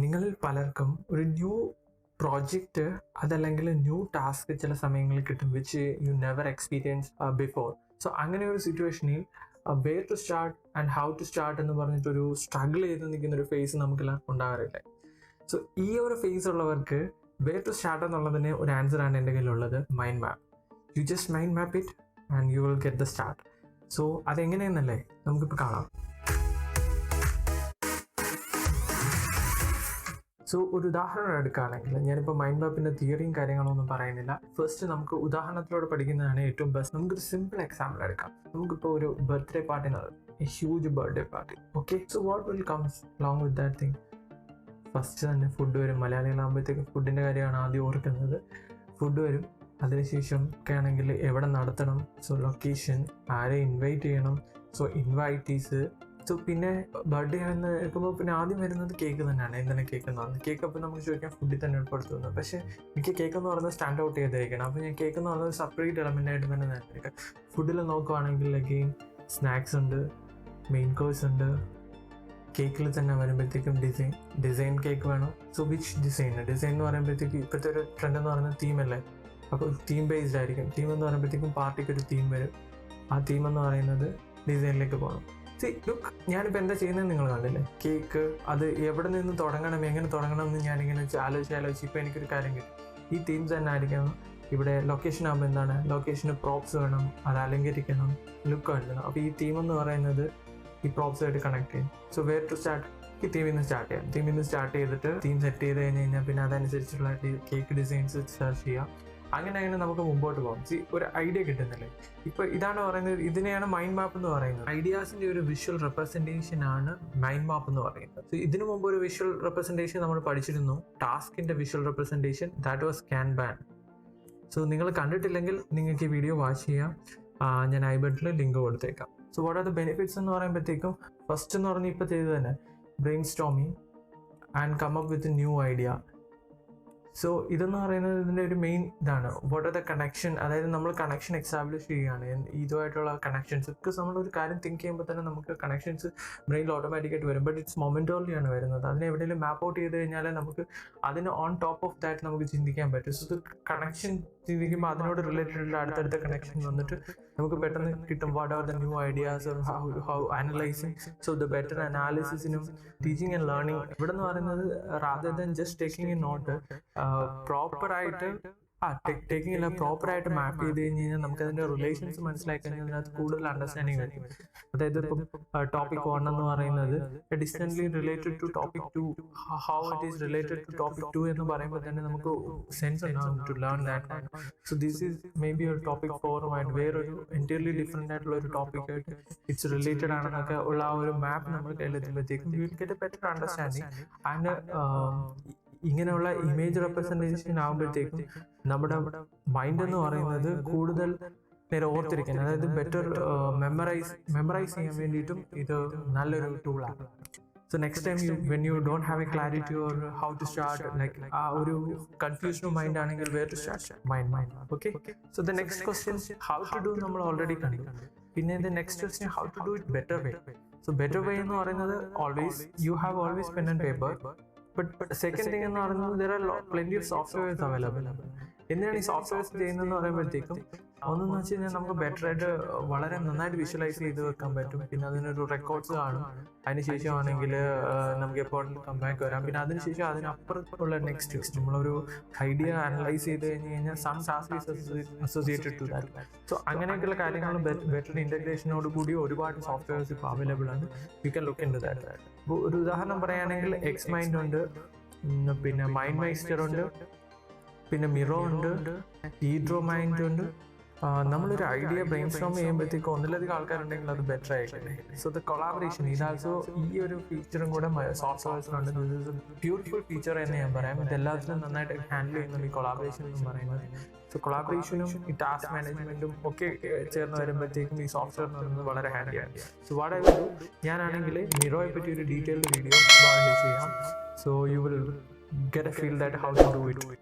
നിങ്ങളിൽ പലർക്കും ഒരു ന്യൂ പ്രോജക്റ്റ് അതല്ലെങ്കിൽ ന്യൂ ടാസ്ക് ചില സമയങ്ങളിൽ കിട്ടും which you never experience before. So അങ്ങനെ ഒരു സിറ്റുവേഷനിൽ where to start and how to start എന്ന് പറഞ്ഞിട്ടൊരു സ്ട്രഗിൾ ചെയ്ത് നിൽക്കുന്ന ഒരു ഫേസ് നമുക്കെല്ലാം ഉണ്ടാകാറില്ല. സോ ഈ ഒരു ഫേസ് ഉള്ളവർക്ക് വേർ ടു സ്റ്റാർട്ട് എന്നുള്ളതിന് ഒരു ആൻസറാണ് എൻ്റെ കയ്യിലുള്ളത്, mind map. You just mind map it and you will get the start. So അതെങ്ങനെയെന്നല്ലേ നമുക്കിപ്പോൾ കാണാം. സോ ഒരു ഉദാഹരണം എടുക്കുകയാണെങ്കിൽ, ഞാനിപ്പോൾ മൈൻഡ് മാപ്പിൻ്റെ തിയറിയും കാര്യങ്ങളൊന്നും പറയുന്നില്ല. ഫസ്റ്റ് നമുക്ക് ഉദാഹരണത്തിലൂടെ പഠിക്കുന്നതാണ് ഏറ്റവും ബെസ്റ്റ്. നമുക്കൊരു സിമ്പിൾ എക്സാമ്പിൾ എടുക്കാം. നമുക്കിപ്പോൾ ഒരു ബർത്ത്ഡേ പാർട്ടി നടക്കും, A huge birthday party. Okay, so what will comes long with that thing? First തന്നെ ഫുഡ് വരും. മലയാളികളാകുമ്പോഴത്തേക്ക് ഫുഡിൻ്റെ കാര്യമാണ് ആദ്യം ഓർക്കുന്നത്. ഫുഡ് വരും. അതിനുശേഷം ഒക്കെ ആണെങ്കിൽ എവിടെ നടത്തണം, സോ ലൊക്കേഷൻ, ആരെ ഇൻവൈറ്റ് ചെയ്യണം, സോ ഇൻവൈറ്റീസ്. സോ പിന്നെ ബർത്ത്ഡേ ആണെന്ന് കേൾക്കുമ്പോൾ പിന്നെ ആദ്യം വരുന്നത് കേക്ക് തന്നെയാണ്. എന്താണ് കേക്ക് എന്ന് പറയുന്നത്? കേക്ക് അപ്പോൾ നമുക്ക് ചോദിക്കാം ഫുഡിൽ തന്നെ ഉൾപ്പെടുത്തുന്നത്. പക്ഷേ എനിക്ക് കേക്ക് എന്ന് പറയുന്നത് സ്റ്റാൻഡ് ഔട്ട് ചെയ്തിരിക്കണം. അപ്പോൾ ഞാൻ കേക്ക് എന്ന് പറയുന്നത് സെപ്പറേറ്റ് എലമെൻ്റ് ആയിട്ട് തന്നെ എടുക്കാം. ഫുഡിൽ നോക്കുവാണെങ്കിൽ അഗെയിൻ സ്നാക്സ് ഉണ്ട്, മെയിൻ കോഴ്സ് ഉണ്ട്. കേക്കിൽ തന്നെ വരുമ്പോഴത്തേക്കും ഡിസൈൻ കേക്ക് വേണം. സോ വിച്ച് ഡിസൈൻ എന്ന് പറയുമ്പോഴത്തേക്ക് ഇപ്പോഴത്തെ ഒരു ട്രെൻഡ് എന്ന് പറയുന്നത് തീമല്ലേ. അപ്പോൾ തീം ബേസ്ഡ് ആയിരിക്കും. തീം എന്ന് പറയുമ്പോഴത്തേക്കും പാർട്ടിക്ക് ഒരു തീം വരും. ആ തീം എന്ന് പറയുന്നത് ഡിസൈനിലേക്ക് പോകണം. ലുക്ക്, ഞാനിപ്പോൾ എന്താ ചെയ്യുന്നത് നിങ്ങൾ കണ്ടില്ലേ? കേക്ക് അത് എവിടെ നിന്ന് തുടങ്ങണം, എങ്ങനെ തുടങ്ങണം എന്ന് ഞാനിങ്ങനെ ആലോചിച്ച് ഇപ്പോൾ എനിക്കൊരു കാര്യം കിട്ടും. ഈ തീംസ് തന്നെ ആയിരിക്കണം. ഇവിടെ ലൊക്കേഷൻ ആകുമ്പോൾ എന്താണ്, ലൊക്കേഷന് പ്രോപ്സ് വേണം, അത് അലങ്കരിക്കണം, ലുക്ക് വേണം. അപ്പോൾ ഈ തീം എന്ന് പറയുന്നത് ഈ പ്രോപ്സുമായിട്ട് കണക്ട് ചെയ്യും. So where to start? ഈ തീമിൽ നിന്ന് സ്റ്റാർട്ട് ചെയ്യാം. തീമിൽ നിന്ന് സ്റ്റാർട്ട് ചെയ്തിട്ട് തീം സെറ്റ് ചെയ്ത് കഴിഞ്ഞാൽ പിന്നെ അതനുസരിച്ചുള്ള കേക്ക് ഡിസൈൻസ് സെർച്ച് ചെയ്യാം. അങ്ങനെ നമുക്ക് മുമ്പോട്ട് പോകാം. ഒരു ഐഡിയ കിട്ടുന്നില്ലേ? ഇപ്പോൾ ഇതാണ് പറയുന്നത്, ഇതിനെയാണ് മൈൻഡ് മാപ്പ് എന്ന് പറയുന്നത്. ഐഡിയാസിൻ്റെ ഒരു വിഷ്വൽ റെപ്രസെൻറ്റേഷൻ ആണ് മൈൻഡ് മാപ്പ് എന്ന് പറയുന്നത്. സോ ഇതിനു മുമ്പ് ഒരു വിഷ്വൽ റെപ്രസെൻറ്റേഷൻ നമ്മൾ പഠിച്ചിരുന്നു, ടാസ്കിൻ്റെ visual representation. That was kanban. So നിങ്ങൾ കണ്ടിട്ടില്ലെങ്കിൽ നിങ്ങൾക്ക് ഈ വീഡിയോ വാച്ച് ചെയ്യാം. ഞാൻ ഐ ബട്ടണിൽ ലിങ്ക് കൊടുത്തേക്കാം. So what are the benefits എന്ന് പറയുമ്പോഴത്തേക്കും, ഫസ്റ്റ് എന്ന് പറഞ്ഞാൽ ഇപ്പോൾ ചെയ്ത് തന്നെ brainstorming and come up with new idea. So ഇതെന്ന് പറയുന്നത് ഇതിൻ്റെ ഒരു മെയിൻ ഇതാണ്. വാട്ട് ആർ ദ കണക്ഷൻ, അതായത് നമ്മൾ കണക്ഷൻ എക്സ്റ്റാബ്ലിഷ് ചെയ്യുകയാണ് ഇതുമായിട്ടുള്ള കണക്ഷൻസ്. ബിക്കോസ് നമ്മളൊരു കാര്യം തിങ്ക് ചെയ്യുമ്പോൾ തന്നെ നമുക്ക് കണക്ഷൻസ് ബ്രെയിനിൽ ഓട്ടോമാറ്റിക്കായിട്ട് വരും. ബട്ട് ഇറ്റ്സ് മൊമെൻ്റോർലി ആണ് വരുന്നത്. അതിനെ എവിടെയെങ്കിലും മാപ്പ് ഔട്ട് ചെയ്ത് കഴിഞ്ഞാൽ നമുക്ക് അതിന് ഓൺ ടോപ്പ് ഓഫ് ദാറ്റ് നമുക്ക് ചിന്തിക്കാൻ പറ്റും. സോ കണക്ഷൻ ചിന്തിക്കുമ്പോൾ അതിനോട് റിലേറ്റഡ് അടുത്തടുത്ത കണക്ഷൻ വന്നിട്ട് നമുക്ക് പെട്ടെന്ന് കിട്ടും. What are the new ideas, how analysing. So the better അനാലിസിസിനും ടീച്ചിങ് ആൻഡ് ലേണിംഗ് ഇവിടെ എന്ന് പറയുന്നത് rather than just taking a note, പ്രോപ്പറായിട്ട് ടേക്കിംഗ് അല്ല, പ്രോപ്പറായിട്ട് മാപ്പ് ചെയ്ത് കഴിഞ്ഞ് കഴിഞ്ഞാൽ നമുക്ക് അതിൻ്റെ റിലേഷൻസ് മനസ്സിലാക്കി കഴിഞ്ഞാൽ അതിനകത്ത് കൂടുതൽ അണ്ടർസ്റ്റാൻഡിങ് വരും. അതായത് ഇപ്പം ടോപ്പിക് 1 എന്ന് പറയുന്നത് distantly related to topic 2, how it is related to topic 2 എന്ന് പറയുമ്പോൾ തന്നെ നമുക്ക് സെൻസ് ഉണ്ടാകും to learn that one. So this is maybe ഒരു ടോപ്പിക് 4 വേറൊരു എൻറ്റയർലി ഡിഫറെൻ്റ് ആയിട്ടുള്ള ഒരു ടോപ്പിക്കായിട്ട് ഇറ്റ്സ് റിലേറ്റഡ് ആണെന്നൊക്കെ ഉള്ള ആ ഒരു മാപ്പ് നമ്മൾ കയ്യിലെത്തുമ്പോഴത്തേക്കും we will get a better understanding. And ഇങ്ങനെയുള്ള ഇമേജ് റെപ്രസെൻറ്റേഷൻ ആകുമ്പോഴത്തേക്കും നമ്മുടെ മൈൻഡ് എന്ന് പറയുന്നത് കൂടുതൽ നേരെ ഓർത്തിരിക്കാൻ, അതായത് ബെറ്റർ മെമ്മറൈസ് ചെയ്യാൻ വേണ്ടിയിട്ടും ഇത് നല്ലൊരു ടൂളാണ്. So next time when you don't have a clarity or how to start, like ആ ഒരു കൺഫ്യൂഷൻ മൈൻഡ് ആണെങ്കിൽ where to start mind. Okay, so the next question how to do നമ്മൾ ഓൾറെഡി കണ്ടു. പിന്നെ the next question how to do it better way. So better way എന്ന് പറയുന്നത് always you have always pen and paper. But second thing എന്ന് പറയുന്നത് there are plenty of softwares available. എന്തിനാണ് ഈ softwares ചെയ്യുന്നതെന്ന് പറയുമ്പോഴത്തേക്കും, ഒന്നെന്ന് വെച്ച് കഴിഞ്ഞാൽ നമുക്ക് ബെറ്റർ ആയിട്ട് വളരെ നന്നായിട്ട് വിഷ്വലൈസ് ചെയ്ത് വെക്കാൻ പറ്റും. പിന്നെ അതിനൊരു റെക്കോർഡ്സ് കാണും. അതിനുശേഷമാണെങ്കിൽ നമുക്ക് എപ്പോഴും കംബാക്ക് വരാം. പിന്നെ അതിനുശേഷം അതിനപ്പുറത്തുള്ള നെക്സ്റ്റ് നമ്മളൊരു ഐഡിയ അനലൈസ് ചെയ്ത് കഴിഞ്ഞ് കഴിഞ്ഞാൽ some task associated to that. So അങ്ങനെയൊക്കെയുള്ള കാര്യങ്ങൾ ബെറ്റർ ഇൻ്റഗ്രേഷനോട് കൂടി ഒരുപാട് സോഫ്റ്റ്വെയർസ് ഇപ്പോൾ അവൈലബിൾ ആണ്. You can look into that. ഇപ്പോൾ ഒരു ഉദാഹരണം പറയുകയാണെങ്കിൽ എക്സ് മൈൻഡ് ഉണ്ട്, പിന്നെ മൈൻഡ് മൈസ്റ്റർ ഉണ്ട്, പിന്നെ മിറോ ഉണ്ട്, ഈഡ്രോ മൈൻഡ് ഉണ്ട്. നമ്മളൊരു ഐഡിയ ബ്രെയിൻ സ്റ്റോം ചെയ്യുമ്പോഴത്തേക്ക് ഒന്നിലധികം ആൾക്കാരുണ്ടെങ്കിൽ അത് ബെറ്റർ ആയിട്ടില്ലേ. സോ ദ കൊളാബറേഷൻ ഇത് ആൾസോ ഈ ഒരു ഫീച്ചറും കൂടെ സോഫ്റ്റ്വെയർസിലുണ്ട്. This is a beautiful feature എന്ന് ഞാൻ പറയാം. ഇതെല്ലാത്തിലും നന്നായിട്ട് ഹാൻഡിൽ ചെയ്യുന്നുണ്ട് ഈ കൊളാബറേഷൻ എന്ന് പറയുന്നത്. സോ കൊളാബറേഷനും ഈ ടാസ്ക് മാനേജ്മെന്റും ഒക്കെ ചേർന്ന് വരുമ്പോഴത്തേക്കും ഈ സോഫ്റ്റ്വെയർ എന്ന് പറയുന്നത് വളരെ ഹാൻഡിയാണ്. So what I will do, ഞാനാണെങ്കിൽ മിറോയെ പറ്റി ഒരു ഡീറ്റെയിൽഡ് വീഡിയോ ചെയ്യാം. So you will get a feel that how to do it.